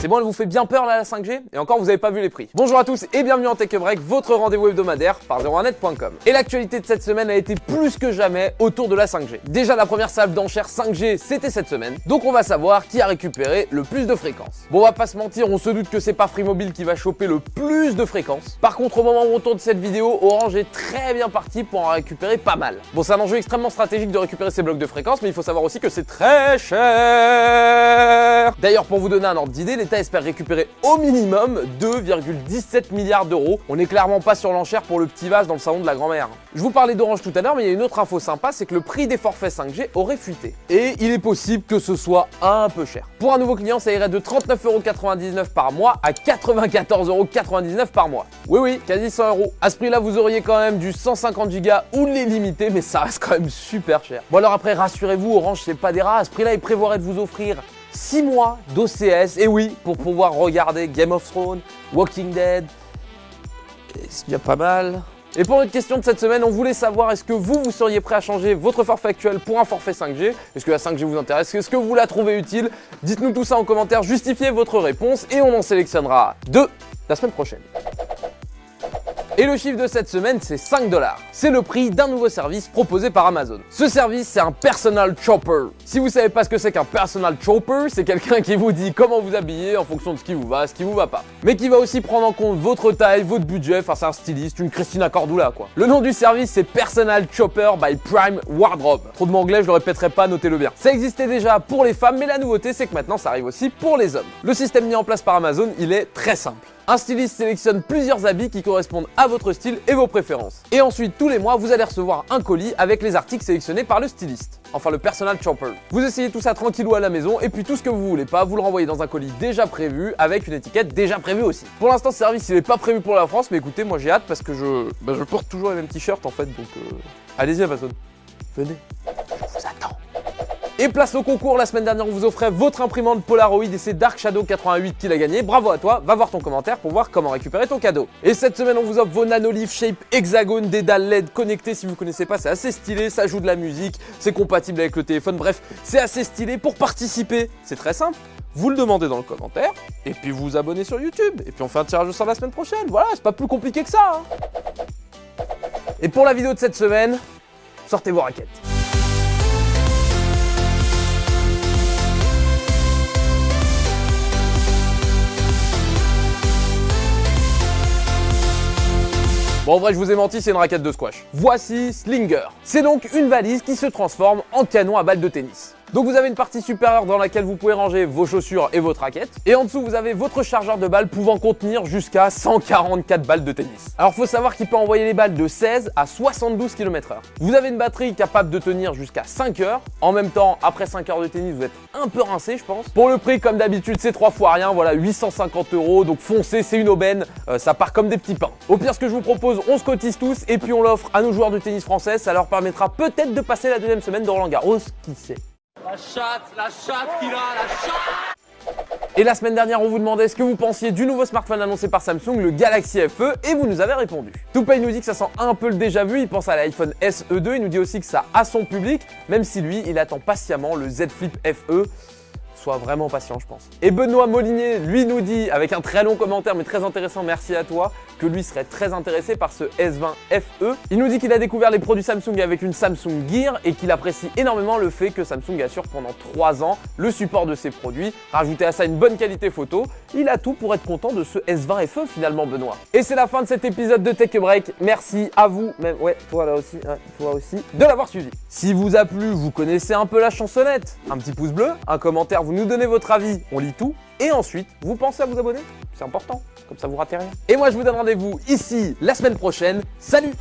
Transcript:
C'est bon, elle vous fait bien peur là la 5G? Et encore, vous avez pas vu les prix. Bonjour à tous et bienvenue en Tech Break, votre rendez-vous hebdomadaire par 01net.com. Et l'actualité de cette semaine a été plus que jamais autour de la 5G. Déjà, la première salve d'enchères 5G, c'était cette semaine. Donc on va savoir qui a récupéré le plus de fréquences. Bon, on va pas se mentir, on se doute que c'est pas Free Mobile qui va choper le plus de fréquences. Par contre, au moment où on tourne cette vidéo, Orange est très bien parti pour en récupérer pas mal. Bon, c'est un enjeu extrêmement stratégique de récupérer ces blocs de fréquences, mais il faut savoir aussi que c'est très cher. D'ailleurs, pour vous donner un ordre d'idée, l'État espère récupérer au minimum 2,17 milliards d'euros. On n'est clairement pas sur l'enchère pour le petit vase dans le salon de la grand-mère. Je vous parlais d'Orange tout à l'heure, mais il y a une autre info sympa, c'est que le prix des forfaits 5G aurait fuité. Et il est possible que ce soit un peu cher. Pour un nouveau client, ça irait de 39,99 € par mois à 94,99 € par mois. Oui, quasi 100 €. À ce prix-là, vous auriez quand même du 150 Go ou l'illimité, mais ça reste quand même super cher. Bon alors après, rassurez-vous, Orange, c'est pas des rats. À ce prix-là, il prévoirait de vous offrir 6 mois d'OCS, et oui, pour pouvoir regarder Game of Thrones, Walking Dead, c'est déjà pas mal. Et pour notre question de cette semaine, on voulait savoir, est-ce que vous seriez prêt à changer votre forfait actuel pour un forfait 5G? Est-ce que la 5G vous intéresse? Est-ce que vous la trouvez utile? Dites-nous tout ça en commentaire, justifiez votre réponse et on en sélectionnera 2 la semaine prochaine. Et le chiffre de cette semaine, c'est 5 $. C'est le prix d'un nouveau service proposé par Amazon. Ce service, c'est un personal shopper. Si vous savez pas ce que c'est qu'un personal shopper, c'est quelqu'un qui vous dit comment vous habiller en fonction de ce qui vous va, ce qui vous va pas. Mais qui va aussi prendre en compte votre taille, votre budget, enfin c'est un styliste, une Christina Cordula quoi. Le nom du service, c'est Personal Shopper by Prime Wardrobe. Trop de mots anglais, je le répéterai pas, notez-le bien. Ça existait déjà pour les femmes, mais la nouveauté, c'est que maintenant ça arrive aussi pour les hommes. Le système mis en place par Amazon, il est très simple. Un styliste sélectionne plusieurs habits qui correspondent à votre style et vos préférences. Et ensuite, tous les mois, vous allez recevoir un colis avec les articles sélectionnés par le styliste. Enfin, le personal shopper. Vous essayez tout ça tranquillou à la maison et puis tout ce que vous voulez pas, vous le renvoyez dans un colis déjà prévu avec une étiquette déjà prévue aussi. Pour l'instant, ce service, il est pas prévu pour la France, mais écoutez, moi j'ai hâte parce que je porte toujours les mêmes t-shirts en fait, donc allez-y Amazon. Venez, je vous attends. Et place au concours, la semaine dernière on vous offrait votre imprimante Polaroid et c'est Dark Shadow 88 qui l'a gagné. Bravo à toi, va voir ton commentaire pour voir comment récupérer ton cadeau. Et cette semaine on vous offre vos Nanolive Shape Hexagone, des dalles LED connectées. Si vous connaissez pas, c'est assez stylé, ça joue de la musique, c'est compatible avec le téléphone, bref, c'est assez stylé. Pour participer, c'est très simple. Vous le demandez dans le commentaire, et puis vous vous abonnez sur YouTube, et puis on fait un tirage au sort la semaine prochaine. Voilà, c'est pas plus compliqué que ça. Et pour la vidéo de cette semaine, sortez vos raquettes. Bon, en vrai, je vous ai menti, c'est une raquette de squash. Voici Slinger. C'est donc une valise qui se transforme en canon à balles de tennis. Donc vous avez une partie supérieure dans laquelle vous pouvez ranger vos chaussures et votre raquette. Et en dessous, vous avez votre chargeur de balles pouvant contenir jusqu'à 144 balles de tennis. Alors faut savoir qu'il peut envoyer les balles de 16 à 72 km/h. Vous avez une batterie capable de tenir jusqu'à 5 heures. En même temps, après 5 heures de tennis, vous êtes un peu rincé, je pense. Pour le prix, comme d'habitude, c'est 3 fois rien. Voilà, 850 €. Donc foncez, c'est une aubaine. Ça part comme des petits pains. Au pire, ce que je vous propose, on se cotise tous et puis on l'offre à nos joueurs de tennis français. Ça leur permettra peut-être de passer la deuxième semaine de Roland Garros. Qui sait? La chatte qu'il a, la chatte. Et la semaine dernière, on vous demandait ce que vous pensiez du nouveau smartphone annoncé par Samsung, le Galaxy FE, et vous nous avez répondu. Toupay nous dit que ça sent un peu le déjà vu, il pense à l'iPhone SE2, il nous dit aussi que ça a son public, même si lui, il attend patiemment le Z Flip FE. Sois vraiment patient, je pense. Et Benoît Molinier, lui, nous dit, avec un très long commentaire, mais très intéressant, merci à toi, que lui serait très intéressé par ce S20 FE. Il nous dit qu'il a découvert les produits Samsung avec une Samsung Gear et qu'il apprécie énormément le fait que Samsung assure pendant 3 ans le support de ses produits. Rajoutez à ça une bonne qualité photo, il a tout pour être content de ce S20 FE finalement, Benoît. Et c'est la fin de cet épisode de Tech Break. Merci à vous, même, ouais, toi là aussi, hein, toi aussi, de l'avoir suivi. Si vous a plu, vous connaissez un peu la chansonnette. Un petit pouce bleu, un commentaire, vous nous donnez votre avis, on lit tout. Et ensuite, vous pensez à vous abonner, c'est important, comme ça vous ratez rien. Et moi je vous donne rendez-vous ici la semaine prochaine. Salut!